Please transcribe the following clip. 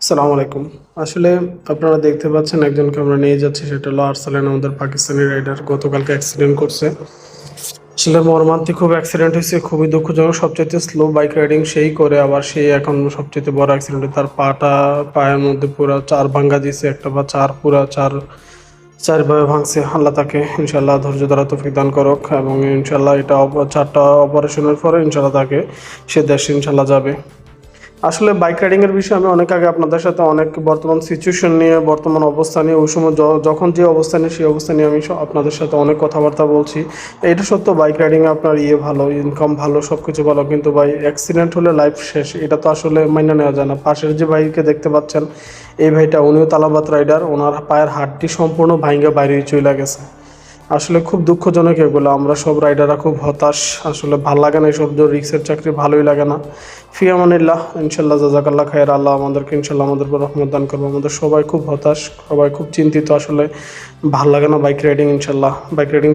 আসসালামু আলাইকুম। আসলে আপনারা দেখতে পাচ্ছেন একজনকে আমরা নিয়ে যাচ্ছি, সেটা হলো আর্সেলান, আমাদের পাকিস্তানি রাইডার। গতকালকে অ্যাক্সিডেন্ট করছে। আসলে মর্মান্তিক খুব অ্যাক্সিডেন্ট হয়েছে, খুবই দুঃখজনক। সবচাইতে স্লো বাইক রাইডিং সেই করে, আবার সেই এখন সবচাইতে বড় অ্যাক্সিডেন্টে তার পায়ের মধ্যে পুরা ৪ ভাঙ্গা দিয়েছে, একটা বা ৪ পুরা ৪ভাবে ভাঙছে। আল্লাহ তাকে ইনশাআল্লাহ ধৈর্য ধরা তৌফিক দান করুক, এবং ইনশাআল্লাহ এটা ৪টা অপারেশনের পরে ইনশাআল্লাহ তাকে সে দেশে ইনশাআল্লাহ যাবে। আসলে বাইক রাইডিং এর বিষয়ে আমি অনেক আগে আপনাদের সাথে অনেক বর্তমান সিচুয়েশন নিয়ে, বর্তমান অবস্থা নিয়ে, ওই সময় যখন যে অবস্থা নিয়ে সেই অবস্থা নিয়ে আমি আপনাদের সাথে অনেক কথাবার্তা বলছি। এটা সত্য, বাইক রাইডিং এ আপনার ভালো, ইনকাম ভালো, সব কিছু ভালো, কিন্তু ভাই অ্যাক্সিডেন্ট হলে লাইফ শেষ, এটা তো আসলে মাইনে নেওয়া যায় না। পাশের যে ভাইকে দেখতে পাচ্ছেন, এই ভাইটা উনিও তালাবাত রাইডার, ওনার পায়ের হাড়টি সম্পূর্ণ ভাঙ্গা বাইরে চলে গেছে। আসলে খুব দুঃখজনক এগুলো। আমরা সব রাইডাররা খুব হতাশ। আসলে ভাল লাগে না এসব, রিক্সের চাকরি ভালোই লাগে না। ফি আমানিল্লাহ, ইনশাল্লাহ জাজাকাল্লাহ খায়ের। আল্লাহ আমাদেরকে ইনশাল্লাহ আমাদের উপর রহমত দান করবো। আমাদের সবাই খুব হতাশ, সবাই খুব চিন্তিত। আসলে ভাল লাগে না বাইক রাইডিং। ইনশাল্লাহ বাইক রাইডিং